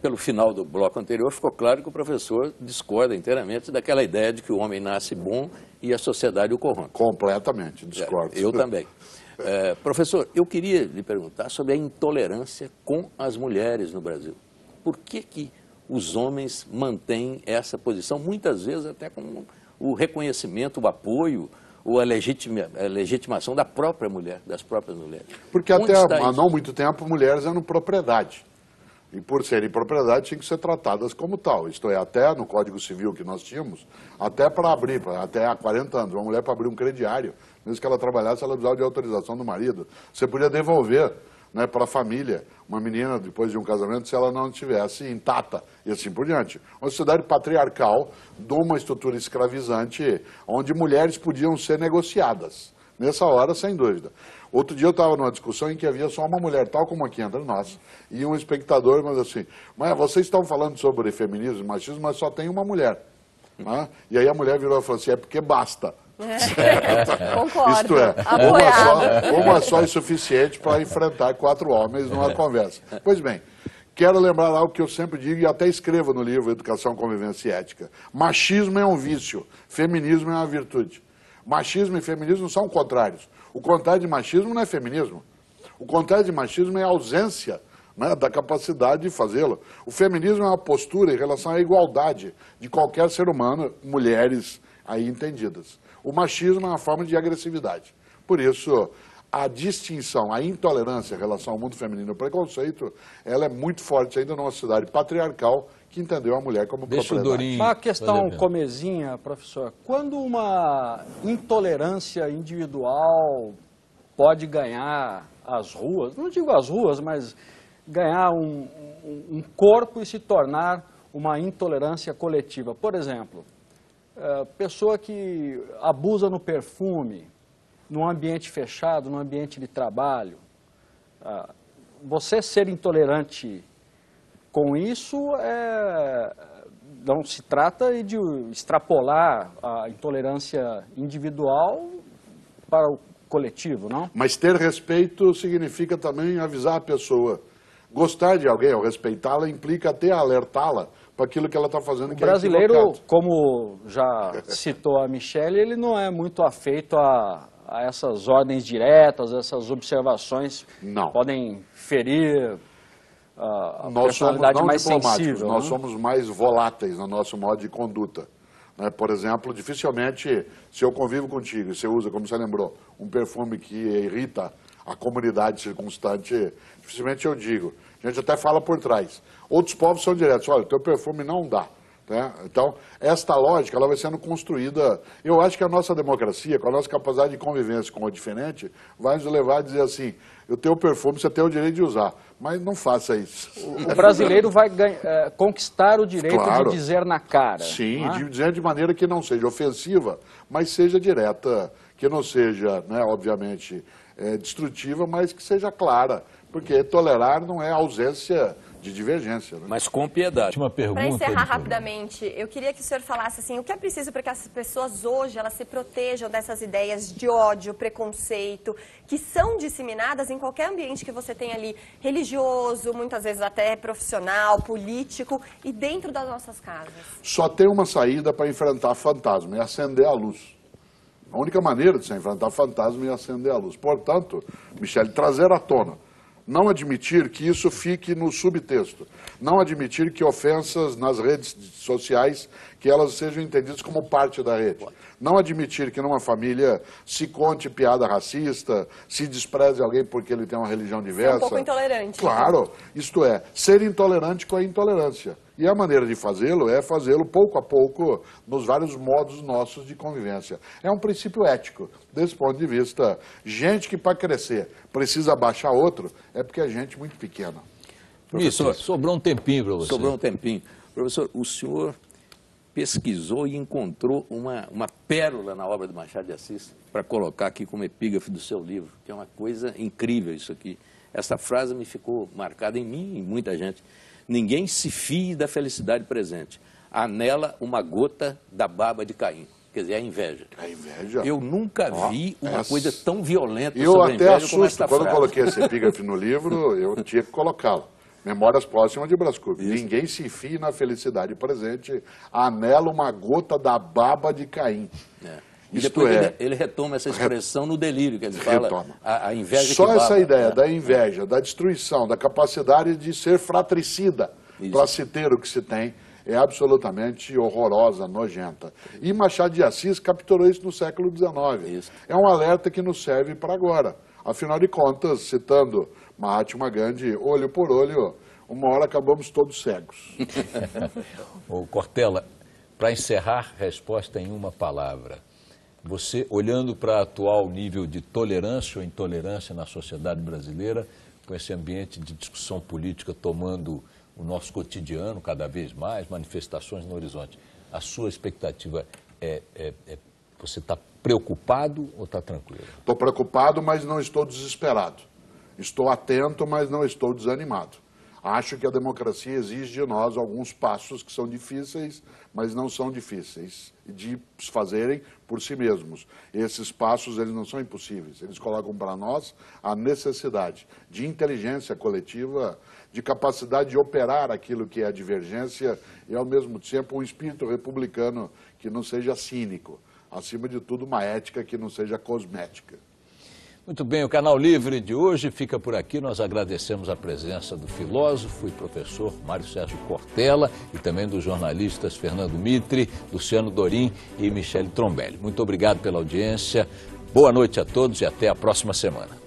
pelo final do bloco anterior, ficou claro que o professor discorda inteiramente daquela ideia de que o homem nasce bom e a sociedade o corrompe. Completamente, discordo. Eu também. Professor, eu queria lhe perguntar sobre a intolerância com as mulheres no Brasil. Por que os homens mantêm essa posição, muitas vezes até com o reconhecimento, o apoio, ou a legitimação da própria mulher, das próprias mulheres? Porque até há não muito tempo mulheres eram propriedade. E por serem propriedade tinham que ser tratadas como tal. Isto é, até no Código Civil que nós tínhamos, até para abrir, até há 40 anos, uma mulher para abrir um crediário, mesmo que ela trabalhasse, ela precisava de autorização do marido. Você podia devolver, né, para a família uma menina, depois de um casamento, se ela não estivesse intacta, e assim por diante. Uma sociedade patriarcal, de uma estrutura escravizante, onde mulheres podiam ser negociadas. Nessa hora, sem dúvida. Outro dia eu estava numa discussão em que havia só uma mulher, tal como aqui entre nós, e um espectador, mas assim, mas vocês estão falando sobre feminismo e machismo, mas só tem uma mulher. Né? E aí a mulher virou e falou assim, é porque basta. Concordo. Isto é, uma só é suficiente para enfrentar 4 homens numa conversa. Pois bem, quero lembrar algo que eu sempre digo e até escrevo no livro Educação, Convivência e Ética. Machismo é um vício, feminismo é uma virtude. Machismo e feminismo são contrários. O contrário de machismo não é feminismo. O contrário de machismo é a ausência, né, da capacidade de fazê-lo. O feminismo é uma postura em relação à igualdade de qualquer ser humano, mulheres aí entendidas. O machismo é uma forma de agressividade. Por isso, a distinção, a intolerância em relação ao mundo feminino e o preconceito, ela é muito forte ainda numa sociedade patriarcal que entendeu a mulher como propriedade. Uma questão comezinha, professor. Quando uma intolerância individual pode ganhar as ruas, não digo as ruas, mas ganhar um corpo e se tornar uma intolerância coletiva. Por exemplo, pessoa que abusa no perfume, num ambiente fechado, num ambiente de trabalho. Você ser intolerante com isso não se trata de extrapolar a intolerância individual para o coletivo, não? Mas ter respeito significa também avisar a pessoa. Gostar de alguém ou respeitá-la implica até alertá-la para aquilo que ela está fazendo. O brasileiro, como já citou a Michele, ele não é muito afeito a essas ordens diretas, essas observações que podem ferir a personalidade mais sensível. Nós somos mais voláteis no nosso modo de conduta. Né? Por exemplo, dificilmente, se eu convivo contigo e você usa, como você lembrou, um perfume que irrita a comunidade circunstante, dificilmente eu digo. A gente até fala por trás. Outros povos são diretos, olha, o teu perfume não dá. Né? Então, esta lógica ela vai sendo construída. Eu acho que a nossa democracia, com a nossa capacidade de convivência com o diferente, vai nos levar a dizer assim, o teu perfume você tem o direito de usar, mas não faça isso. O brasileiro vai conquistar o direito de dizer na cara. Sim, de dizer de maneira que não seja ofensiva, mas seja direta, que não seja, né, obviamente, destrutiva, mas que seja clara, porque tolerar não é ausência de divergência. Né? Mas com piedade. Uma pergunta. Para encerrar rapidamente, eu queria que o senhor falasse assim, o que é preciso para que as pessoas hoje elas se protejam dessas ideias de ódio, preconceito, que são disseminadas em qualquer ambiente que você tem ali, religioso, muitas vezes até profissional, político e dentro das nossas casas? Só tem uma saída para enfrentar fantasma, é acender a luz. A única maneira de se enfrentar fantasma é acender a luz. Portanto, Michele, trazer à tona. Não admitir que isso fique no subtexto. Não admitir que ofensas nas redes sociais, que elas sejam entendidas como parte da rede. Não admitir que numa família se conte piada racista, se despreze alguém porque ele tem uma religião diversa. É um pouco intolerante. Claro, isto é, ser intolerante com a intolerância. E a maneira de fazê-lo é fazê-lo pouco a pouco nos vários modos nossos de convivência. É um princípio ético. Desse ponto de vista, gente que para crescer precisa baixar outro, é porque é gente muito pequena. Professor, sobrou um tempinho para você. Sobrou um tempinho. Professor, o senhor pesquisou e encontrou uma pérola na obra do Machado de Assis para colocar aqui como epígrafe do seu livro, que é uma coisa incrível isso aqui. Essa frase me ficou marcada em mim e em muita gente. Ninguém se fie da felicidade presente. Há nela uma gota da baba de Caim. Quer dizer, a inveja. A inveja? Eu nunca vi uma coisa tão violenta sobre a inveja como esta frase. Eu até assusto. Quando eu coloquei esse epígrafe no livro, eu tinha que colocá-lo. Memórias Póstumas de Brás Cubas. Ninguém se fie na felicidade presente, anela uma gota da baba de Caim. E depois ele retoma essa expressão no delírio, que ele fala, a inveja só que essa baba, ideia da inveja, da destruição, da capacidade de ser fratricida para se ter o que se tem, é absolutamente horrorosa, nojenta. E Machado de Assis capturou isso no século XIX. É um alerta que nos serve para agora. Afinal de contas, citando Mahatma Gandhi, olho por olho, uma hora acabamos todos cegos. Ô Cortella, para encerrar, resposta em uma palavra. Você, olhando para o atual nível de tolerância ou intolerância na sociedade brasileira, com esse ambiente de discussão política tomando o nosso cotidiano cada vez mais, manifestações no horizonte, a sua expectativa você está preocupado ou está tranquilo? Estou preocupado, mas não estou desesperado. Estou atento, mas não estou desanimado. Acho que a democracia exige de nós alguns passos que são difíceis, mas não são difíceis de se fazerem por si mesmos. Esses passos, eles não são impossíveis. Eles colocam para nós a necessidade de inteligência coletiva, de capacidade de operar aquilo que é a divergência e, ao mesmo tempo, um espírito republicano que não seja cínico. Acima de tudo, uma ética que não seja cosmética. Muito bem, o Canal Livre de hoje fica por aqui. Nós agradecemos a presença do filósofo e professor Mário Sérgio Cortella e também dos jornalistas Fernando Mitre, Luciano Dorim e Michele Trombelli. Muito obrigado pela audiência, boa noite a todos e até a próxima semana.